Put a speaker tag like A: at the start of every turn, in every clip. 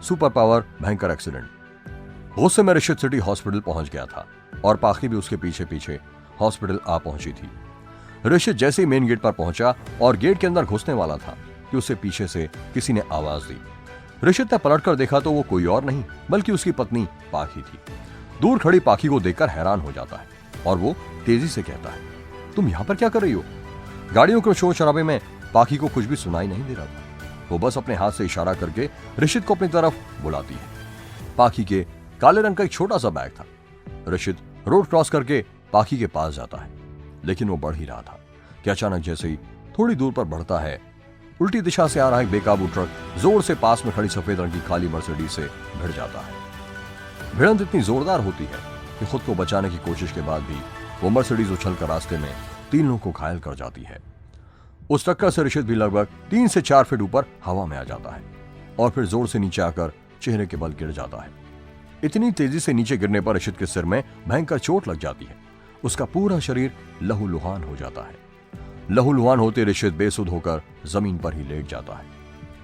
A: Super power भयंकर accident. होश से मैं ऋषित सिटी हॉस्पिटल पहुंच गया था और पाखी भी उसके पीछे पीछे हॉस्पिटल आ पहुंची थी। ऋषित जैसे ही मेन गेट पर पहुंचा और गेट के अंदर घुसने वाला था कि उसे पीछे से किसी ने आवाज दी। ऋषित ने पलटकर देखा तो वो कोई और नहीं बल्कि उसकी पत्नी पाखी थी। दूर खड़ी पाखी को देखकर हैरान हो जाता है और वो तेजी से कहता है, तुम यहाँ पर क्या कर रही हो? गाड़ियों के शोर शराबे में पाखी को कुछ भी सुनाई नहीं दे रहा था। वो बस अपने हाथ से इशारा करके ऋषित को अपनी तरफ बुलाती है। पाखी के काले रंग का एक छोटा सा बैग था। ऋषित रोड क्रॉस करके पाखी के पास जाता है, लेकिन वो बढ़ ही रहा था कि अचानक जैसे ही थोड़ी दूर पर बढ़ता है, उल्टी दिशा से आ रहा एक बेकाबू ट्रक जोर से पास में खड़ी सफेद रंग की खाली मर्सिडीज से भिड़ जाता है। भिड़ंत इतनी जोरदार होती है कि खुद को बचाने की कोशिश के बाद भी वो मर्सिडीज उछलकर रास्ते में 3 लोगों को घायल कर जाती है। उस टक्कर से ऋषित भी लगभग 3 से 4 फीट ऊपर हवा में आ जाता है और फिर जोर से नीचे आकर चेहरे के बल गिर जाता है। इतनी तेजी से नीचे गिरने पर ऋषित के सिर में भयंकर चोट लग जाती है। उसका पूरा शरीर लहूलुहान हो जाता है। लहूलुहान होते ऋषित बेसुध होकर जमीन पर ही लेट जाता है।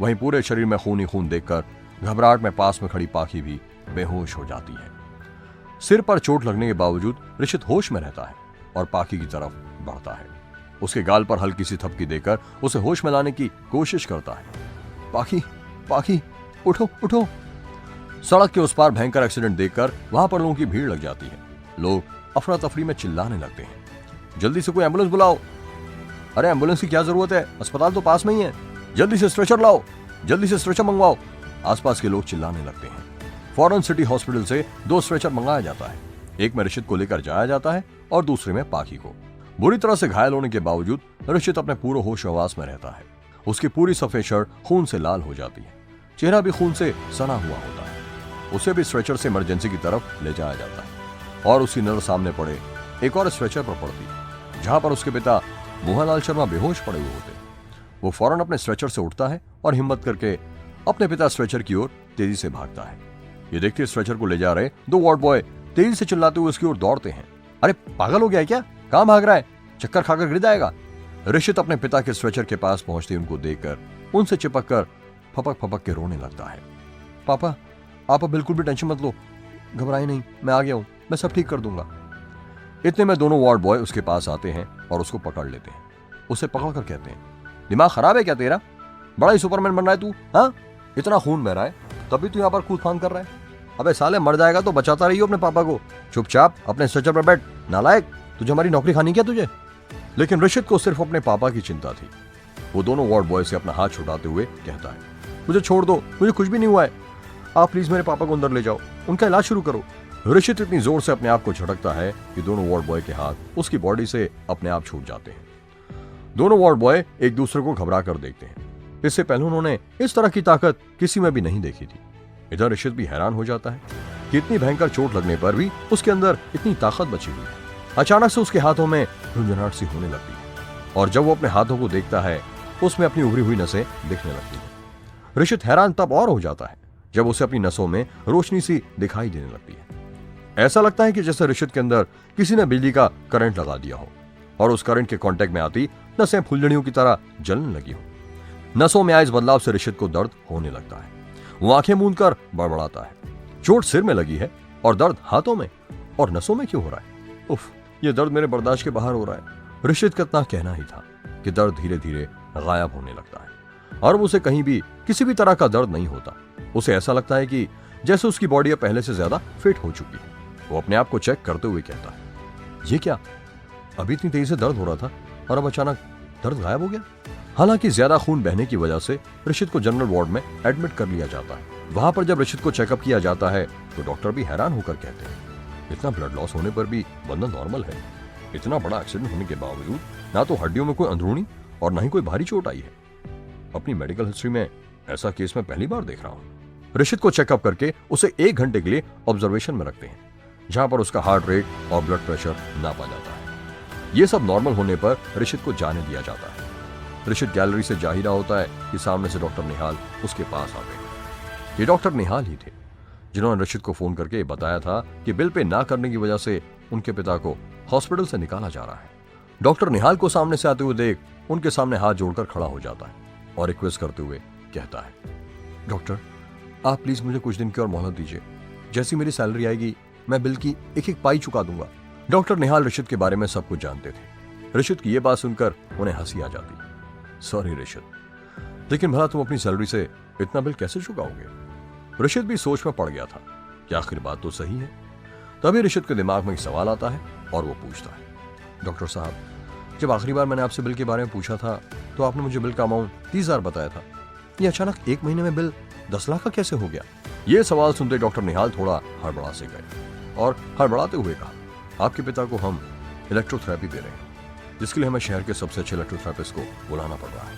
A: वहीं पूरे शरीर में खून ही खून देखकर घबराहट में पास में खड़ी पाखी भी बेहोश हो जाती है। सिर पर चोट लगने के बावजूद ऋषित होश में रहता है और पाखी की तरफ बढ़ता है। उसके गाल पर हल्की सी थपकी देकर उसे होश में लाने की कोशिश करता है। पाखी, पाखी, उठो, उठो। सड़क के उस पार भयंकर एक्सीडेंट देखकर वहां पर लोगों की भीड़ लग जाती है। लोग अफरा तफरी में चिल्लाने लगते हैं, जल्दी से कोई एम्बुलेंस बुलाओ। अरे एम्बुलेंस की क्या जरूरत है, अस्पताल तो पास में ही है। जल्दी से स्ट्रेचर लाओ, जल्दी से स्ट्रेचर मंगवाओ। आसपास के लोग चिल्लाने लगते हैं। फौरन सिटी हॉस्पिटल से 2 स्ट्रेचर मंगाया जाता है। एक में ऋषित को लेकर जाया जाता है और दूसरे में पाखी को। बुरी तरह से घायल होने के बावजूद ऋषित अपने पूरे होश हवास में रहता है। उसकी पूरी सफेद शर्ट खून से लाल हो जाती है, चेहरा भी खून से सना हुआ होता है। उसे भी स्ट्रेचर से इमरजेंसी की तरफ ले जाया जाता है और उसकी नजर सामने पड़े एक और स्ट्रेचर पर पड़ती है, जहां पर उसके पिता मोहनलाल शर्मा बेहोश पड़े हुए होते। वो फौरन अपने स्ट्रेचर से उठता है और हिम्मत करके अपने पिता स्ट्रेचर की ओर तेजी से भागता है। ये देखते स्ट्रेचर को ले जा रहे 2 वार्ड बॉय तेजी से चिल्लाते हुए उसकी ओर दौड़ते हैं। अरे पागल हो गया है क्या? कहां भाग रहा है? चक्कर खाकर गिर जाएगा। ऋषित अपने पिता के स्ट्रेचर के पास पहुंचते उनको देखकर उनसे चिपक कर फपक फपक के रोने लगता है। पापा, आप बिल्कुल भी टेंशन मत लो, घबराए नहीं, मैं आ गया हूं, मैं सब ठीक कर दूंगा। इतने में दोनों वार्ड बॉय उसके पास आते हैं और उसको पकड़ लेते हैं। उसे पकड़कर कहते हैं, दिमाग खराब है क्या तेरा? बड़ा ही सुपरमैन बन रहा है तू? हाँ, इतना खून बह रहा है तभी तू यहाँ पर कूद फान कर रहा है। अबे साले, मर जाएगा तो बचाता रहियो अपने पापा को। चुपचाप अपने स्ट्रेचर पर बैठ, नालायक, तुझे हमारी नौकरी खानी क्या तुझे? लेकिन ऋषित को सिर्फ अपने पापा की चिंता थी। वो दोनों वार्ड बॉय से अपना हाथ छुड़ाते हुए कहता है, मुझे छोड़ दो, मुझे कुछ भी नहीं हुआ है। आप प्लीज मेरे पापा को अंदर ले जाओ, उनका इलाज शुरू करो। ऋषित इतनी जोर से अपने आप को झटकता है कि दोनों वार्ड बॉय के हाथ उसकी बॉडी से अपने आप छूट जाते हैं। दोनों वार्ड बॉय एक दूसरे को घबरा कर देखते हैं। इससे पहले उन्होंने इस तरह की ताकत किसी में भी नहीं देखी थी। इधर ऋषित भी हैरान हो जाता है कि इतनी भयंकर चोट लगने पर भी उसके अंदर इतनी ताकत बची हुई है। अचानक से उसके हाथों में झुंझुनाहट सी होने लगती है और जब वो अपने हाथों को देखता है उसमें अपनी उभरी हुई नसें दिखने लगती है। ऋषित हैरान तब और हो जाता है जब उसे अपनी नसों में रोशनी सी दिखाई देने लगती है। ऐसा लगता है कि जैसे ऋषित के अंदर किसी ने बिजली का करंट लगा दिया हो और उस करंट के कांटेक्ट में आती नसें फुलझड़ियों की तरह जलने लगी हो। नसों में आए इस बदलाव से ऋषित को दर्द होने लगता है। वो आंखें मूंद कर बड़बड़ाता है। चोट सिर में लगी है और दर्द हाथों में और नसों में क्यों हो रहा है? उफ, ये दर्द मेरे बर्दाश्त के बाहर हो रहा है। ऋषित का इतना कहना ही था कि दर्द धीरे धीरे गायब होने लगता है और उसे कहीं भी किसी भी तरह का दर्द नहीं होता। उसे ऐसा लगता है कि जैसे उसकी बॉडी अब पहले से ज्यादा फिट हो चुकी है। वो अपने आप को चेक करते हुए कहता है, ये क्या, अभी इतनी तेजी से दर्द हो रहा था और अब अचानक दर्द गायब हो गया। हालांकि ज्यादा खून बहने की वजह से ऋषित को जनरल वार्ड में एडमिट कर लिया जाता है। वहां पर जब ऋषित को चेकअप किया जाता है तो डॉक्टर भी हैरान होकर कहते हैं, इतना ब्लड लॉस होने पर भी बंदा नॉर्मल है। इतना बड़ा एक्सीडेंट होने के बावजूद ना तो हड्डियों में कोई अंदरूनी और ना ही कोई भारी चोट आई है। अपनी मेडिकल हिस्ट्री में ऐसा केस मैं पहली बार देख रहा हूँ। ऋषित को चेकअप करके उसे 1 घंटे के लिए ऑब्जर्वेशन में रखते हैं, जहां पर उसका हार्ट रेट और ब्लड प्रेशर नापा जाता है। ये सब नॉर्मल होने पर ऋषित को जाने दिया जाता है। ऋषित गैलरी से जा ही रहा होता है कि सामने से डॉक्टर निहाल उसके पास आते हैं। ये डॉक्टर निहाल ही थे जिन्होंने ऋषित को फोन करके बताया था कि बिल पे ना करने की वजह से उनके पिता को हॉस्पिटल से निकाला जा रहा है। डॉक्टर निहाल को सामने से आते हुए देख उनके सामने हाथ जोड़कर खड़ा हो जाता है और रिक्वेस्ट करते हुए कहता है, डॉक्टर आप प्लीज मुझे कुछ दिन की और मोहलत दीजिए, जैसी मेरी सैलरी आएगी मैं बिल की एक एक पाई चुका दूंगा। डॉक्टर निहाल ऋषित के बारे में सब कुछ जानते थे। ऋषित की यह बात सुनकर उन्हें हंसी आ जाती। सॉरी ऋषित, लेकिन भला तुम अपनी सैलरी से इतना बिल कैसे चुकाओगे? ऋषित भी सोच में पड़ गया था कि आखिर बात तो सही है। तभी ऋषित के दिमाग में एक सवाल आता है और वो पूछता है, डॉक्टर साहब, जब आखिरी बार मैंने आपसे बिल के बारे में पूछा था तो आपने मुझे बिल का अमाउंट 30,000 बताया था। ये अचानक एक महीने में बिल 10 लाख का कैसे हो गया? ये सवाल सुनते डॉक्टर निहाल थोड़ा हड़बड़ा से गए और हड़बड़ाते हुए कहा, आपके पिता को हम इलेक्ट्रोथेरेपी दे रहे हैं, जिसके लिए हमें शहर के सबसे अच्छे इलेक्ट्रोथेरेपिस्ट को बुलाना पड़ रहा है,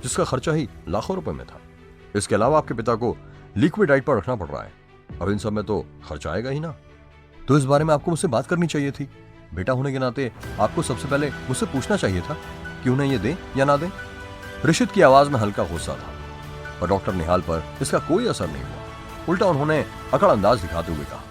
A: जिसका खर्चा ही लाखों रुपए में था। इसके अलावा आपके पिता को लिक्विड डाइट पर रखना पड़ रहा है। अब इन सब में तो खर्चा आएगा ही ना। तो इस बारे में आपको मुझसे बात करनी चाहिए थी। बेटा होने के नाते आपको सबसे पहले मुझसे पूछना चाहिए था कि उन्हें ये दें या ना दें। ऋषित की आवाज में हल्का गुस्सा था, पर डॉक्टर निहाल पर इसका कोई असर नहीं हुआ। उल्टा उन्होंने अकड़ अंदाज दिखाते हुए कहा,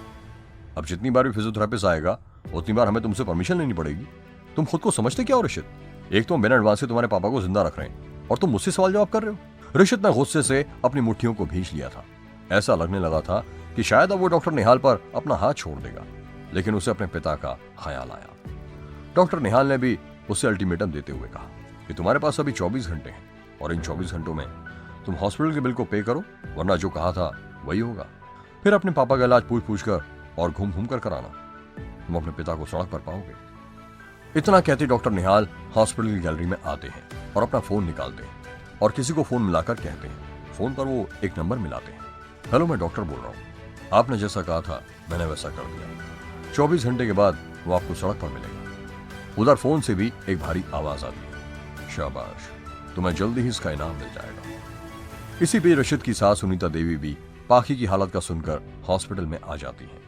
A: अब जितनी बार भी फिजियोथेरेपिस्ट आएगा उतनी बार हमें तुमसे परमिशन लेनी पड़ेगी। तुम खुद को समझते क्या हो ऋषित? एक तो बिना एडवांस से तुम्हारे पापा को जिंदा रख रहे हैं और तुम मुझसे सवाल जवाब कर रहे हो। ऋषित ने गुस्से से अपनी मुट्ठियों को भींच लिया था। ऐसा लगने लगा था कि शायद अब वो डॉक्टर निहाल पर अपना हाथ छोड़ देगा, लेकिन उसे अपने पिता का ख्याल आया। डॉक्टर निहाल ने भी उसे अल्टीमेटम देते हुए कहा कि तुम्हारे पास अभी 24 घंटे हैं और इन 24 घंटों में तुम हॉस्पिटल के बिल को पे करो, वरना जो कहा था वही होगा। फिर अपने पापा का इलाज पूछ पूछ कर और घूम घूम कर कराना। तुम अपने पिता को सड़क पर पाओगे। इतना कहते डॉक्टर निहाल हॉस्पिटल की गैलरी में आते हैं और अपना फोन निकालते हैं और किसी को फोन मिलाकर कहते हैं। फोन पर वो एक नंबर मिलाते हैं। हेलो, मैं डॉक्टर बोल रहा हूँ। आपने जैसा कहा था मैंने वैसा कर दिया। 24 घंटे के बाद वो आपको सड़क पर मिलेगा। उधर फोन से भी एक भारी आवाज आती है, शाबाश, तुम्हें जल्दी ही इसका इनाम मिल जाएगा। इसी बीच ऋषित की सास सुनीता देवी भी पाखी की हालत का सुनकर हॉस्पिटल में आ जाती हैं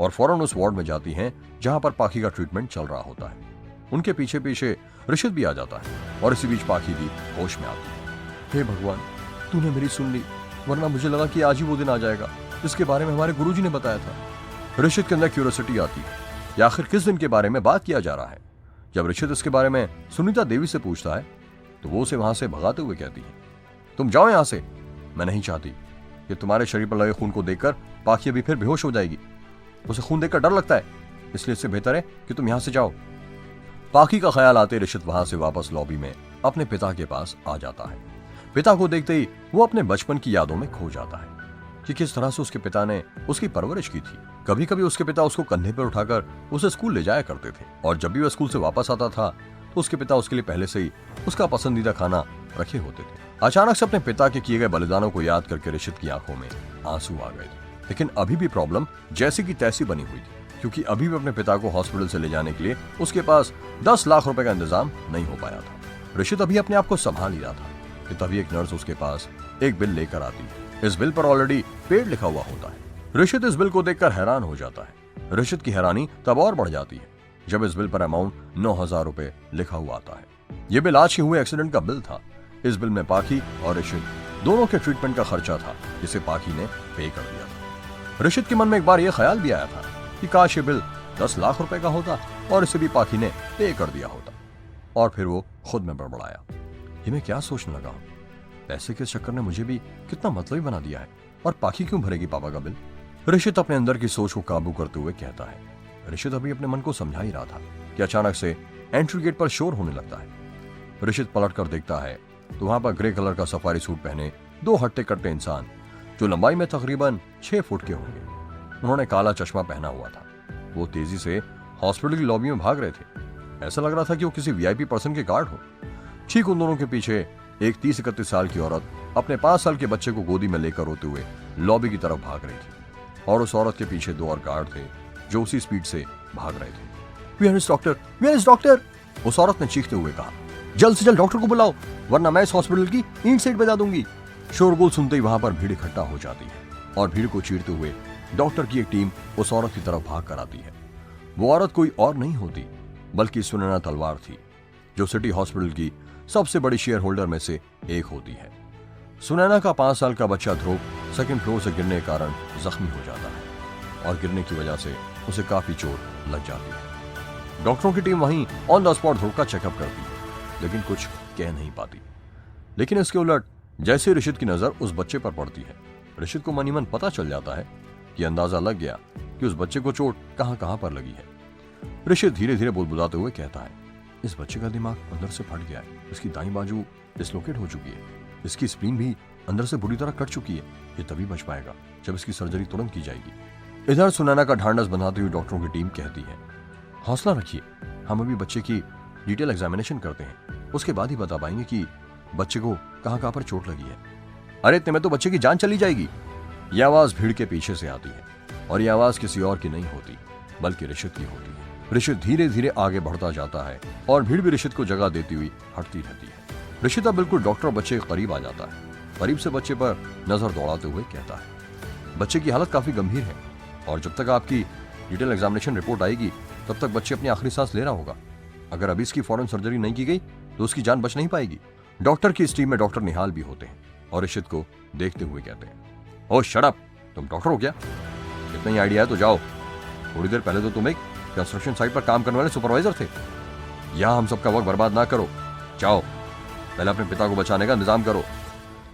A: और फौरन उस वार्ड में जाती हैं जहां पर पाखी का ट्रीटमेंट चल रहा होता है। उनके पीछे पीछे ऋषित भी आ जाता है और इसी बीच पाखी भी होश में आती है। हे भगवान, तूने मेरी सुन ली, वरना मुझे लगा कि आज ही वो दिन आ जाएगा जिसके बारे में हमारे गुरुजी ने बताया था। ऋषित के अंदर क्यूरियोसिटी आती है कि आखिर किस दिन के बारे में बात किया जा रहा है। जब ऋषित इसके बारे में सुनीता देवी से पूछता है तो वो उसे वहां से भगाते हुए कहती है, तुम जाओ यहां से। मैं नहीं चाहती कि तुम्हारे शरीर पर लगे खून को देखकर पाखी अभी फिर बेहोश हो जाएगी। उसे खून देखकर डर लगता है, इसलिए इससे बेहतर है कि तुम यहां से जाओ। पाखी का ख्याल आते ऋषित वहां से वापस लॉबी में अपने पिता के पास आ जाता है। पिता को देखते ही वो अपने बचपन की यादों में खो जाता है कि किस तरह से उसके पिता ने उसकी परवरिश की थी। कभी कभी उसके पिता उसको कंधे पर उठाकर उसे स्कूल ले जाया करते थे और जब भी वह स्कूल से वापस आता था तो उसके पिता उसके लिए पहले से ही उसका पसंदीदा खाना रखे होते थे। अचानक से अपने पिता के किए गए बलिदानों को याद करके ऋषित की आंखों में आंसू आ गए थे। लेकिन अभी भी प्रॉब्लम जैसी की तैसी बनी हुई थी, क्योंकि अभी भी अपने पिता को हॉस्पिटल से ले जाने के लिए उसके पास 10 लाख रुपए का इंतजाम नहीं हो पाया था। ऋषित अभी अपने आप को संभाल ही रहा था कि तभी एक नर्स उसके पास एक बिल लेकर आती है। इस बिल पर ऑलरेडी पेड लिखा हुआ होता है। ऋषित इस बिल को देखकर हैरान हो जाता है। ऋषित की हैरानी तब और बढ़ जाती है जब इस बिल पर अमाउंट 9,000 रुपए लिखा हुआ आता है। यह बिल आज ही हुए एक्सीडेंट का बिल था। इस बिल में पाखी और ऋषित दोनों के ट्रीटमेंट का खर्चा था, जिसे पाखी ने पे कर दिया था। ऋषित के मन में एक बार यह ख्याल भी आया था कि काश ये बिल 10 लाख रुपए का होता और इसे भी पाखी ने पे कर दिया होता। और फिर वो खुद में बड़बड़ाया, ये मैं क्या सोचने लगा हूं? पैसे के चक्कर ने मुझे भी कितना मतलबी बना दिया है, और पाखी क्यों भरेगी पापा का बिल? ऋषित अपने अंदर की सोच को काबू करते हुए कहता है। ऋषित अभी अपने मन को समझा ही रहा था कि अचानक से एंट्री गेट पर शोर होने लगता है। ऋषित पलट कर देखता है तो वहां पर ग्रे कलर का सफारी सूट पहने 2 हट्टे कट्टे इंसान, जो लंबाई में तकरीबन 6 फुट के होंगे। उन्होंने काला चश्मा पहना हुआ था। वो तेजी से हॉस्पिटल की लॉबी में भाग रहे थे। ऐसा लग रहा था कि वो किसी वीआईपी पर्सन के गार्ड हो। ठीक उन दोनों के पीछे एक 30-31 साल की औरत अपने 5 साल के बच्चे को गोदी में लेकर रोते हुए लॉबी की तरफ भाग रही थी, और उस औरत के पीछे 2 और गार्ड थे जो उसी स्पीड से भाग रहे थे। Where is doctor, where is doctor? उस औरत ने चीखते हुए कहा, जल्द से जल्द डॉक्टर को बुलाओ, वरना मैं इस हॉस्पिटल की ईंट सीट बजा दूंगी। शोरगुल सुनते ही वहां पर भीड़ इकट्ठा हो जाती है और भीड़ को चीरते हुए डॉक्टर की एक टीम उस औरत की तरफ भाग कर आती है। वो औरत कोई और नहीं होती बल्कि सुनैना तलवार थी, जो सिटी हॉस्पिटल की सबसे बड़ी शेयर होल्डर में से एक होती है। सुनैना का 5 साल का बच्चा ध्रुव 2nd फ्लोर से गिरने के कारण जख्मी हो जाता है और गिरने की वजह से उसे काफी चोट लग जाती है। डॉक्टरों की टीम वहीं ऑन द स्पॉट ध्रुव का चेकअप करती है, लेकिन कुछ कह नहीं पाती। लेकिन इसके उलट जैसे ऋषित की नजर उस बच्चे पर पड़ती है, ऋषित को मनी मन पता चल जाता है कि अंदाजा लग गया कि उस बच्चे को चोट कहां कहां पर लगी है। ऋषित धीरे धीरे बुदबुदाते हुए कहता है, इस बच्चे का दिमाग अंदर से फट गया है, इसकी दाईं बाजू डिसलोकेट हो चुकी है, इसकी स्प्लीन भी अंदर से बुरी तरह कट चुकी है। ये तभी बच पाएगा जब इसकी सर्जरी तुरंत की जाएगी। इधर सुनैना का ढांढस बंधाती हुई डॉक्टरों की टीम कहती है, हौसला रखिए, हम अभी बच्चे की डिटेल एग्जामिनेशन करते हैं, उसके बाद ही बता पाएंगे कि बच्चे को कहां कहां पर चोट लगी है। अरे इतने में तो बच्चे की जान चली जाएगी। यह आवाज भीड़ के पीछे से आती है और यह आवाज किसी और की नहीं होती बल्कि ऋषित की होती है। ऋषित धीरे धीरे आगे बढ़ता जाता है और भीड़ भी ऋषित को जगह देती हुई हटती रहती है। ऋषित अब बिल्कुल डॉक्टर और बच्चे के करीब आ जाता है। करीब से बच्चे पर नजर दौड़ाते हुए कहता है, बच्चे की हालत काफी गंभीर है और जब तक आपकी डिटेल एग्जामिनेशन रिपोर्ट आएगी तब तक बच्चे अपनी आखिरी सांस ले रहा होगा। अगर अभी इसकी फौरन सर्जरी नहीं की गई तो उसकी जान बच नहीं पाएगी। डॉक्टर की इस टीम में डॉक्टर निहाल भी होते हैं और ऋषित को देखते हुए कहते हैं, ओ शट अप, तुम डॉक्टर हो क्या? इतना ही आइडिया है तो जाओ। थोड़ी देर पहले तो तुम एक कंस्ट्रक्शन साइट पर काम करने वाले सुपरवाइजर थे। यहां हम सबका वक्त बर्बाद ना करो, जाओ पहले अपने पिता को बचाने का इंतजाम करो।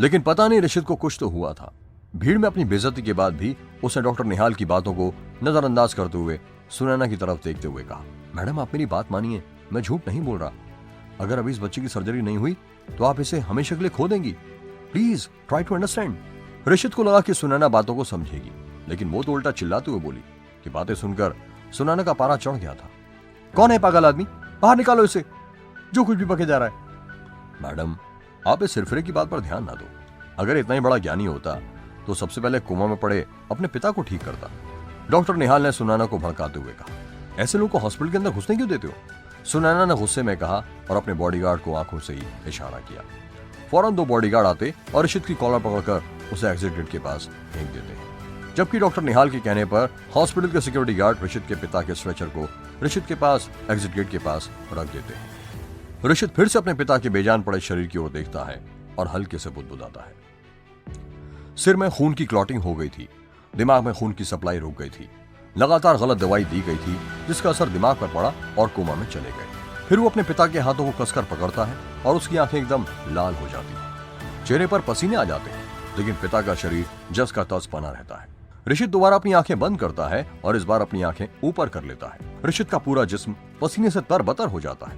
A: लेकिन पता नहीं ऋषित को कुछ तो हुआ था। भीड़ में अपनी बेइज्जती के बाद भी उसने डॉक्टर निहाल की बातों को नजरअंदाज करते हुए सुनैना की तरफ देखते हुए कहा, मैडम आप मेरी बात मानिए, मैं झूठ नहीं बोल रहा। अगर अभी इस बच्चे की सर्जरी नहीं हुई तो आप इसे हमेशा के लिए खो देंगी। Please try to understand. Rishit को लगा कि सुनैना बातों को समझेगी, लेकिन वो तो उल्टा चिल्लाते हुए बोली कि बातें सुनकर सुनैना का पारा चढ़ गया था। कौन है पागल आदमी, बाहर निकालो इसे, जो कुछ भी बके जा रहा है। मैडम आप इस सिरफिरे की बात पर ध्यान ना दो। अगर इतना ही बड़ा ज्ञानी होता तो सबसे पहले कोमा में पड़े अपने पिता को ठीक करता। डॉक्टर निहाल ने सुनैना को भड़काते हुए कहा, ऐसे लोगों को हॉस्पिटल के अंदर घुसने क्यों देते हो? सुनैना ने गुस्से में कहा और अपने बॉडीगार्ड को आंखों से ही इशारा किया। फौरन 2 बॉडीगार्ड आते और ऋषित की कॉलर पकड़कर उसे एग्जिट गेट के पास फेंक देते हैं। जबकि डॉक्टर निहाल के कहने पर हॉस्पिटल के सिक्योरिटी गार्ड ऋषित के पिता के स्ट्रेचर को ऋषित के पास एग्जिट गेट के पास रख देते हैं। ऋषित फिर से अपने पिता के बेजान पड़े शरीर की ओर देखता है और हल्के से बुदबुदाता है। सिर में खून की क्लॉटिंग हो गई थी, दिमाग में खून की सप्लाई रुक गई थी, लगातार गलत दवाई दी गई थी जिसका असर दिमाग पर पड़ा और कोमा में चले गए। फिर वो अपने पिता के हाथों को कसकर पकड़ता है और उसकी आंखें एकदम लाल हो जाती हैं। चेहरे पर पसीने आ जाते हैं, लेकिन पिता का शरीर जस का तस बना रहता है। ऋषित दोबारा अपनी आंखें बंद करता है और इस बार अपनी आंखें ऊपर कर लेता है। ऋषित का पूरा जिस्म पसीने से तरबतर हो जाता है,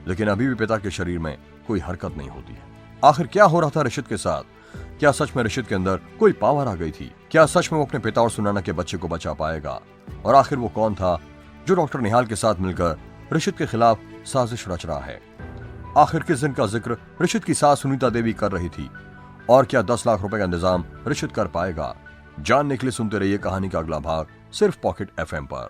A: लेकिन अभी भी पिता के शरीर में कोई हरकत नहीं होती है। आखिर क्या हो रहा था ऋषित के साथ? क्या सच में ऋषित के अंदर कोई पावर आ गई थी? क्या सच में वो अपने पिता और सुनैना के बच्चे को बचा पाएगा? और आखिर वो कौन था जो डॉक्टर निहाल के साथ मिलकर ऋषित के खिलाफ साजिश रच रहा है? आखिर किस दिन का जिक्र ऋषित की सास सुनीता देवी कर रही थी? और क्या 10 लाख रुपए का इंतजाम ऋषित कर पाएगा? जानने के लिए सुनते रहिए कहानी का अगला भाग सिर्फ पॉकेट FM पर।